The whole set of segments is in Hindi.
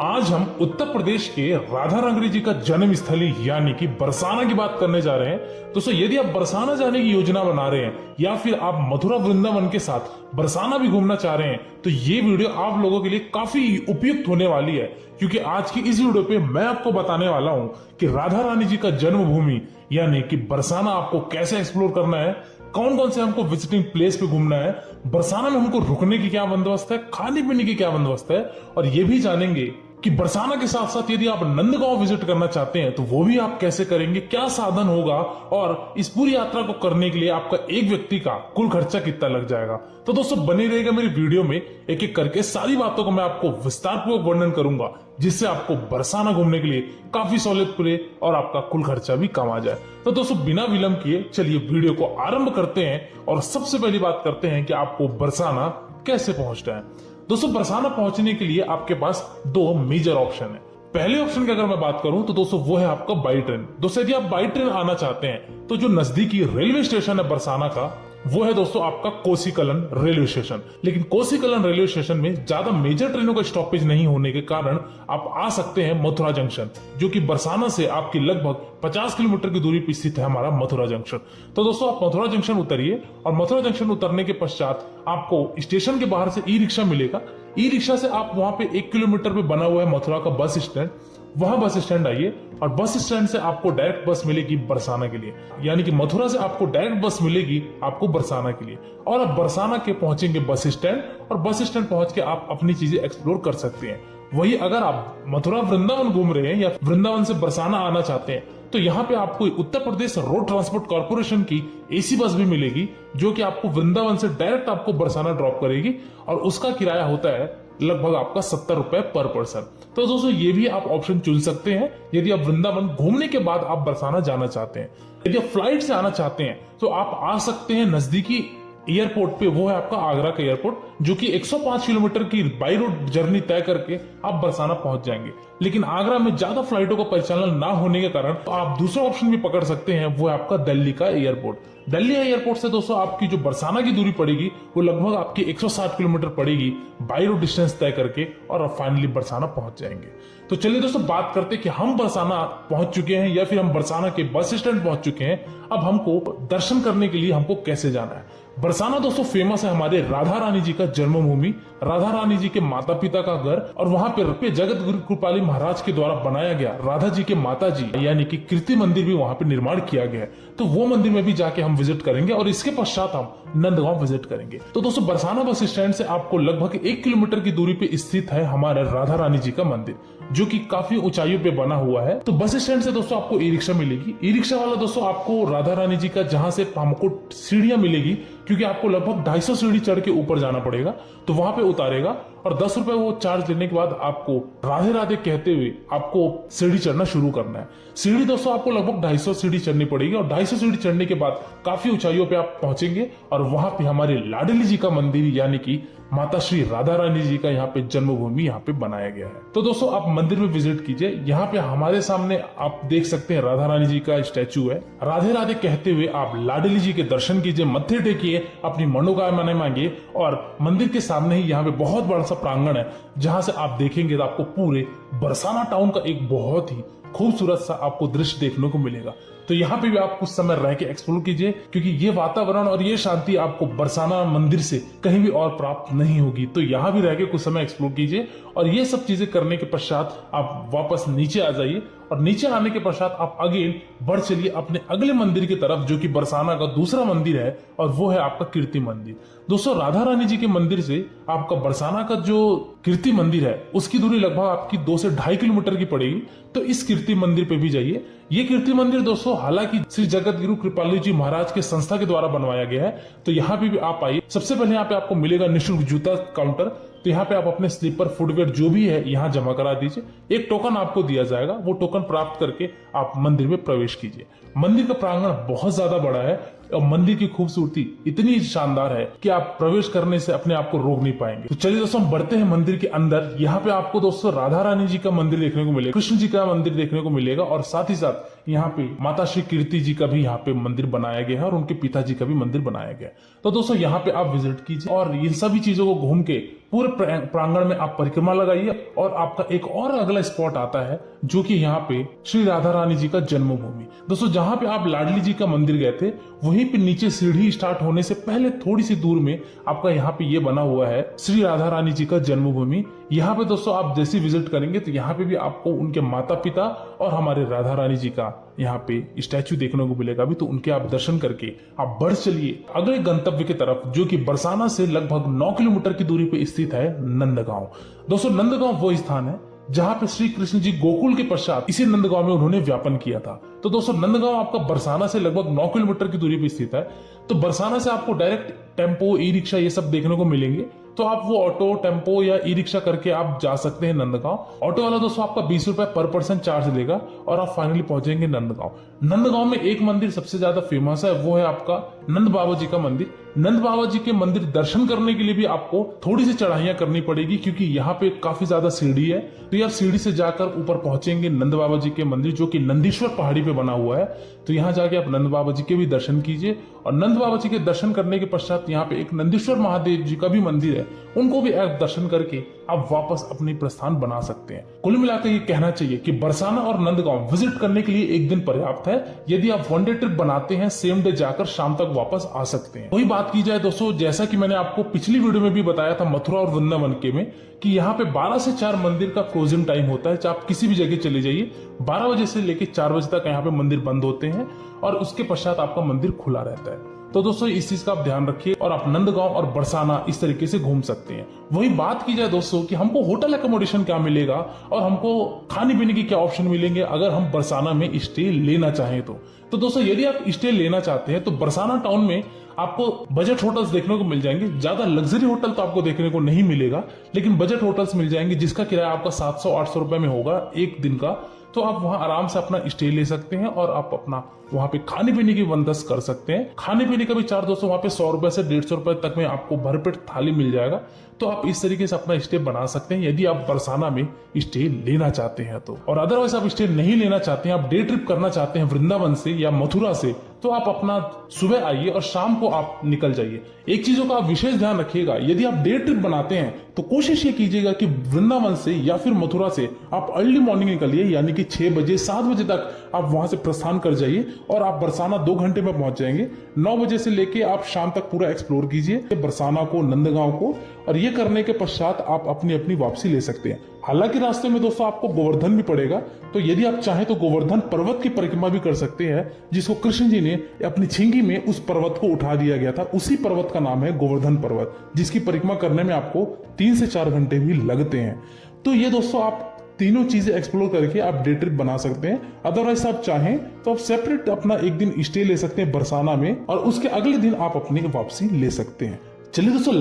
आज हम उत्तर प्रदेश के राधा रानी जी का जन्म स्थली यानी कि बरसाना की बात करने जा रहे हैं। दोस्तों, यदि आप बरसाना जाने की योजना बना रहे हैं या फिर आप मथुरा वृंदावन के साथ बरसाना भी घूमना चाह रहे हैं तो ये वीडियो आप लोगों के लिए काफी उपयुक्त होने वाली है, क्योंकि आज की इस वीडियो पे मैं आपको बताने वाला हूं कि राधा रानी जी का जन्मभूमि यानी कि बरसाना आपको कैसे एक्सप्लोर करना है, कौन कौन से हमको विजिटिंग प्लेस पे घूमना है, बरसाना में हमको रुकने की क्या बंदोबस्त है, खाने पीने की क्या बंदोबस्त है, और ये भी जानेंगे कि बरसाना के साथ साथ यदि आप नंदगांव विजिट करना चाहते हैं तो वो भी आप कैसे करेंगे, क्या साधन होगा और इस पूरी यात्रा को करने के लिए आपका एक व्यक्ति का कुल खर्चा कितना लग जाएगा। तो दोस्तों बने रहेगा मेरी वीडियो में, एक एक करके सारी बातों को मैं आपको विस्तारपूर्वक वर्णन करूंगा, जिससे आपको बरसाना घूमने के लिए काफी सहूलियत मिले और आपका कुल खर्चा भी कम आ जाए। तो दोस्तों बिना विलंब किए चलिए वीडियो को आरंभ करते हैं और सबसे पहली बात करते हैं कि आपको बरसाना कैसे पहुंचना है। दोस्तों बरसाना पहुंचने के लिए आपके पास दो मेजर ऑप्शन है। पहले ऑप्शन की अगर मैं बात करूं तो दोस्तों वो है आपका बाई ट्रेन। दोस्तों यदि आप बाई ट्रेन आना चाहते हैं तो जो नजदीकी रेलवे स्टेशन है बरसाना का वो है दोस्तों आपका कोसीकलन रेलवे स्टेशन। लेकिन कोसीकलन रेलवे स्टेशन में ज्यादा मेजर ट्रेनों का स्टॉपेज नहीं होने के कारण आप आ सकते हैं मथुरा जंक्शन, जो कि बरसाना से आपकी लगभग 50 किलोमीटर की दूरी पर स्थित है हमारा मथुरा जंक्शन। तो दोस्तों आप मथुरा जंक्शन उतरिए और मथुरा जंक्शन उतरने के पश्चात आपको स्टेशन के बाहर से ई रिक्शा मिलेगा। ई रिक्शा से आप वहां पे 1 किलोमीटर पे बना हुआ है मथुरा का बस स्टैंड, वहां बस स्टैंड आइए और बस स्टैंड से आपको डायरेक्ट बस मिलेगी बरसाना के लिए, यानी कि मथुरा से आपको डायरेक्ट बस मिलेगी आपको बरसाना के लिए। और आप बरसाना के पहुंचेंगे बस स्टैंड और बस स्टैंड पहुंच के आप अपनी चीजें एक्सप्लोर कर सकते हैं। वही अगर आप मथुरा वृंदावन घूम रहे हैं या वृंदावन से बरसाना आना चाहते हैं तो यहाँ पे आपको Uttar Pradesh road transport corporation की एसी बस भी मिलेगी, जो कि आपको वृंदावन से डायरेक्ट आपको बरसाना ड्रॉप करेगी और उसका किराया होता है लगभग आपका 70 रुपए पर पर्सन। तो दोस्तों ये भी आप ऑप्शन चुन सकते हैं यदि आप वृंदावन घूमने के बाद आप बरसाना जाना चाहते हैं। यदि आप फ्लाइट से आना चाहते हैं तो आप आ सकते हैं नजदीकी एयरपोर्ट पे, वो है आपका आगरा का एयरपोर्ट, जो कि 105 किलोमीटर की बाई रोड जर्नी तय करके आप बरसाना पहुंच जाएंगे। लेकिन आगरा में ज्यादा फ्लाइटों का परिचालन ना होने के कारण तो आप दूसरा ऑप्शन भी पकड़ सकते हैं, वो है आपका दिल्ली का एयरपोर्ट। दिल्ली एयरपोर्ट से दोस्तों आपकी जो बरसाना की दूरी पड़ेगी वो लगभग आपकी 160 किलोमीटर पड़ेगी बाई रोड डिस्टेंस तय करके, और आप फाइनली बरसाना पहुंच जाएंगे। तो चलिए दोस्तों बात करते हैं कि हम बरसाना पहुंच चुके हैं या फिर हम बरसाना के बस स्टैंड पहुंच चुके हैं, अब हमको दर्शन करने के लिए हमको कैसे जाना है। बरसाना दोस्तों फेमस है हमारे राधा रानी जी का जन्मभूमि, राधा रानी जी के माता पिता का घर, और वहां पे जगत गुरु कृपाली महाराज के द्वारा बनाया गया राधा जी के माता जी यानी कि कीर्ति मंदिर भी वहां पे निर्माण किया गया है। तो वो मंदिर में भी जाके हम विजिट करेंगे और इसके पश्चात हम नंदगांव विजिट करेंगे। तो दोस्तों बरसाना बस स्टैंड से आपको लगभग 1 किलोमीटर की दूरी पे स्थित है हमारा राधा रानी जी का मंदिर, जो कि काफी ऊंचाइयों पे बना हुआ है। तो बस स्टैंड से दोस्तों आपको ई रिक्शा मिलेगी। ई रिक्शा वाला दोस्तों आपको राधा रानी जी का जहां से हमको सीढ़ियां मिलेगी, क्योंकि आपको लगभग 250 सीढ़ी चढ़ के ऊपर जाना पड़ेगा, तो वहां पे उतारेगा और 10 रुपए वो चार्ज लेने के बाद आपको राधे राधे कहते हुए आपको सीढ़ी चढ़ना शुरू करना है। सीढ़ी दोस्तों आपको लगभग 250 सीढ़ी चढ़नी पड़ेगी और 250 सीढ़ी चढ़ने के बाद काफी ऊंचाइयों पे आप पहुंचेंगे और वहां पे हमारे लाडली जी का मंदिर यानी कि माता श्री राधा रानी जी का यहाँ पे जन्मभूमि यहाँ पे बनाया गया है। तो दोस्तों आप मंदिर में विजिट कीजिए। यहाँ पे हमारे सामने आप देख सकते हैं राधा रानी जी का स्टैचू है। राधे राधे कहते हुए आप लाडली जी के दर्शन कीजिए, मत्थे टेकिए, अपनी मनोकामनाएं मांगिए, और मंदिर के सामने ही यहाँ पे बहुत बड़ा सा प्रांगण है जहां से आप देखेंगे तो आपको पूरे बरसाना टाउन का एक बहुत ही खूबसूरत सा आपको दृश्य देखने को मिलेगा। तो यहाँ पे भी आप कुछ समय रह के एक्सप्लोर कीजिए, क्योंकि ये वातावरण और ये शांति आपको बरसाना मंदिर से कहीं भी और प्राप्त नहीं होगी। तो यहाँ भी रह के कुछ समय एक्सप्लोर कीजिए और ये सब चीजें करने के पश्चात आप वापस नीचे आ जाइए और नीचे आने के पश्चात आप अगेन बढ़ चलिए अपने अगले मंदिर की तरफ, जो कि बरसाना का दूसरा मंदिर है और वो है आपका कीर्ति मंदिर। दोस्तों राधा रानी जी के मंदिर से आपका बरसाना का जो कीर्ति मंदिर है उसकी दूरी लगभग आपकी 2 से 2.5 किलोमीटर की पड़ेगी। तो इस कीर्ति मंदिर पे भी जाइए। ये कीर्ति मंदिर दोस्तों हालांकि श्री जगत गुरु कृपाली जी महाराज के संस्था के द्वारा बनवाया गया है। तो यहाँ पे भी आप आइए। सबसे पहले यहाँ पे आपको मिलेगा निःशुल्क जूता काउंटर। तो यहाँ पे आप अपने स्लीपर फुटवेयर जो भी है यहाँ जमा करा दीजिए। एक टोकन आपको दिया जाएगा, वो टोकन प्राप्त करके आप मंदिर में प्रवेश कीजिए। मंदिर का प्रांगण बहुत ज्यादा बड़ा है और मंदिर की खूबसूरती इतनी शानदार है कि आप प्रवेश करने से अपने आप को रोक नहीं पाएंगे। तो चलिए दोस्तों हम बढ़ते हैं मंदिर के अंदर। यहाँ पे आपको दोस्तों राधा रानी जी का मंदिर देखने को मिलेगा, कृष्ण जी का मंदिर देखने को मिलेगा और साथ ही साथ यहाँ पे माता श्री कीर्ति जी का भी यहाँ पे मंदिर बनाया गया है और उनके पिताजी का भी मंदिर बनाया गया है। तो दोस्तों यहाँ पे आप विजिट कीजिए और इन सभी चीजों को घूम के पूरे प्रांगण में आप परिक्रमा लगाइए और आपका एक और अगला स्पॉट आता है जो कि यहाँ पे श्री राधा रानी जी का जन्मभूमि। दोस्तों जहां पे आप लाडली जी का मंदिर गए थे वहीं पे नीचे सीढ़ी स्टार्ट होने से पहले थोड़ी सी दूर में आपका यहाँ पे ये बना हुआ है श्री राधा रानी जी का जन्मभूमि। यहाँ पे दोस्तों आप जैसे विजिट करेंगे तो यहाँ पे भी आपको उनके माता पिता और हमारे राधा रानी जी का यहाँ पे स्टैचू देखने को मिलेगा भी, तो उनके आप दर्शन करके आप बढ़ चलिए अगले गंतव्य की तरफ जो कि बरसाना से लगभग 9 किलोमीटर की दूरी पे स्थित है नंदगांव। दोस्तों नंदगांव वो स्थान है जहां पे श्री कृष्ण जी गोकुल के पश्चात इसी नंदगांव में उन्होंने व्यापन किया था। तो दोस्तों नंदगांव आपका बरसाना से लगभग 9 किलोमीटर की दूरी पर स्थित है। तो बरसाना से आपको डायरेक्ट टेम्पो ई रिक्शा ये सब देखने को मिलेंगे, तो आप वो ऑटो टेम्पो या ई रिक्शा करके आप जा सकते हैं नंदगांव। ऑटो वाला दोस्तों आपका 20 रुपए पर पर्सन चार्ज लेगा और आप फाइनली पहुंचेंगे नंदगांव। नंदगांव में एक मंदिर सबसे ज्यादा फेमस है, वो है आपका नंद बाबा जी का मंदिर। नंद बाबा जी के मंदिर दर्शन करने के लिए भी आपको थोड़ी सी चढ़ाइयां करनी पड़ेगी क्योंकि यहाँ पे काफी ज्यादा सीढ़ी है। तो ये आप सीढ़ी से जाकर ऊपर पहुंचेंगे नंद बाबा जी के मंदिर जो कि नंदीश्वर पहाड़ी पे बना हुआ है। तो यहाँ जाके आप नंद बाबा जी के भी दर्शन कीजिए और नंद बाबा जी के दर्शन करने के पश्चात यहाँ पे एक नंदीश्वर महादेव जी का भी मंदिर है, उनको भी आप दर्शन करके आप वापस अपनी प्रस्थान बना सकते हैं। कुल मिलाकर ये कहना चाहिए कि बरसाना और नंदगांव विजिट करने के लिए एक दिन पर्याप्त है। यदि आप वन डे ट्रिप बनाते हैं सेम डे जाकर शाम तक वापस आ सकते हैं। वही बात की जाए दोस्तों, जैसा कि मैंने आपको पिछली वीडियो में भी बताया था मथुरा और वृंदावन के में कि यहाँ पे 12 से 4 मंदिर का क्लोजिंग टाइम होता है। चाहे आप किसी भी जगह चले जाइए 12 बजे से लेकर 4 बजे तक यहाँ पे मंदिर बंद होते हैं और उसके पश्चात आपका मंदिर खुला रहता है। तो दोस्तों इस चीज का आप ध्यान रखिए और आप नंदगांव और बरसाना इस तरीके से घूम सकते हैं। वही बात की जाए दोस्तों कि हमको होटल एकोमोडेशन क्या मिलेगा और हमको खाने पीने की क्या ऑप्शन मिलेंगे अगर हम बरसाना में स्टे लेना चाहें तो दोस्तों यदि आप स्टे लेना चाहते हैं तो बरसाना टाउन में आपको बजट होटल्स देखने को मिल जाएंगे। ज्यादा लग्जरी होटल तो आपको देखने को नहीं मिलेगा, लेकिन बजट होटल्स मिल जाएंगे जिसका किराया आपका 700-800 रुपए में होगा एक दिन का। तो आप वहां आराम से अपना स्टे ले सकते हैं और आप अपना वहां पे खाने पीने की बंदोबस्त कर सकते हैं। खाने पीने का भी चार्ज दोस्तों वहां पे 100 रुपए से 150 रुपए तक में आपको भरपेट थाली मिल जाएगा। तो आप इस तरीके से अपना स्टे बना सकते हैं यदि आप बरसाना में स्टे लेना चाहते हैं तो। और अदरवाइज आप स्टे नहीं लेना चाहते हैं, आप डे ट्रिप करना चाहते हैं वृंदावन से या मथुरा से, तो आप अपना सुबह आइए और शाम को आप निकल जाइए। एक चीजों का आप विशेष ध्यान रखिएगा, यदि आप डे ट्रिप बनाते हैं तो कोशिश ये कीजिएगा कि वृंदावन से या फिर मथुरा से आप अर्ली मॉर्निंग निकलिए, यानी कि 6 बजे 7 बजे तक आप वहां से प्रस्थान कर जाइए और आप बरसाना 2 घंटे में पहुंच जाएंगे। 9 बजे से लेके आप शाम तक पूरा एक्सप्लोर कीजिए बरसाना को, नंदगांव को, और ये करने के पश्चात आप अपनी अपनी वापसी ले सकते हैं। हालांकि रास्ते में दोस्तों आपको गोवर्धन भी पड़ेगा, तो यदि आप चाहें तो गोवर्धन पर्वत की परिक्रमा भी कर सकते हैं, जिसको कृष्ण जी ने अपनी छिंगी में उस पर्वत को उठा दिया गया था। उसी पर्वत का नाम है गोवर्धन पर्वत, जिसकी परिक्रमा करने में आपको 3 से 4 घंटे भी लगते हैं। तो ये दोस्तों आप तीनों चीजें एक्सप्लोर करके आप डे ट्रिप बना सकते हैं। अदरवाइज आप चाहें तो आप सेपरेट अपना एक दिन स्टे ले सकते हैं बरसाना में और उसके अगले दिन आप अपनी वापसी ले सकते हैं। चलिए दोस्तों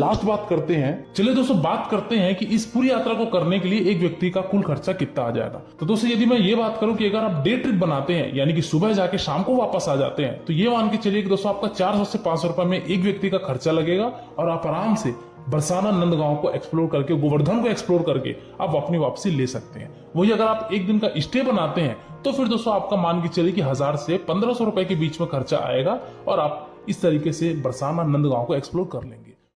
बात करते हैं कि इस पूरी यात्रा को करने के लिए एक व्यक्ति का कुल खर्चा कितना आ जाएगा। तो दोस्तों यदि मैं ये बात करूं कि अगर आप डे ट्रिप बनाते हैं यानी कि सुबह जाके शाम को वापस आ जाते हैं, तो ये मान के चलिए कि दोस्तों आपका 400 से 500 रुपए में एक व्यक्ति का खर्चा लगेगा और आप आराम से बरसाना नंदगांव को एक्सप्लोर करके, गोवर्धन को एक्सप्लोर करके आप अपनी वापसी ले सकते हैं। वही अगर आप एक दिन का स्टे बनाते हैं तो फिर दोस्तों आपका मान के चलिए कि 1000 से 1500 रुपए के बीच में खर्चा आएगा और आप इस तरीके से बरसाना नंदगांव को एक्सप्लोर कर लेंगे।